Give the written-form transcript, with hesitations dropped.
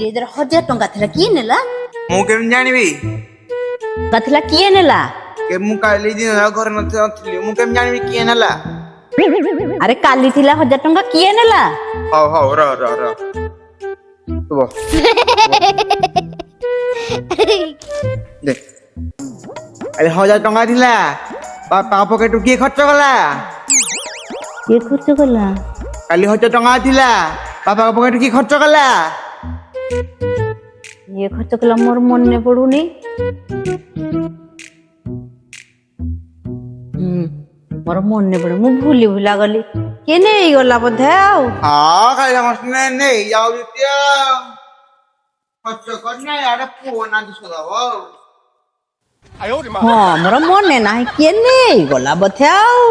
ଏଥର 1000 ଟଙ୍କା ଥିଲା କିଏ ନେଲା? ମୁଁ କେମିତି ଜାଣିବି? ଥିଲା କିଏ ନେଲା? ମୁଁ କାଲି ଦିନ ଘରେ ନଥିଲି ମୁଁ କେମିତି ଜାଣିବି କିଏ ନେଲା? ଆରେ କାଲି ଥିଲା 1000 ଟଙ୍କା କିଏ ନେଲା? ହଉ ହଉ ର ଦେ ଆରେ 1000 ଟଙ୍କା ଥିଲା ବାପା ପକେଟରୁ କିଏ ଖର୍ଚ୍ଚ କଲା? କିଏ ଖର୍ଚ୍ଚ କଲା? କାଲି 1000 ଟଙ୍କା ଥିଲା ବାପା ପକେଟରୁ କିଏ ଖର୍ଚ୍ଚ କଲା? ଇଏ ଖର୍ଚ୍ଚ କଲା ମୋର ମନେ ପଡୁନି। ମୋର ମନେ ପଡେ ମୁଁ ଭୁଲି ଭୁଲା ଗଲି କିଏ ନେଇଗଲା ବୋଧେ ଆଉ। ହଁ ଖାଲି ସମସ୍ତେ ନେଇ ଯାଉଛି ଖର୍ଚ୍ଚ କରିନା ଆଡେ ପୁଅ ନା ଦିଶୁଦବ ହଁ ମୋର ମନେ ନାହିଁ କିଏ ନେଇଗଲା ବୋଧେ ଆଉ।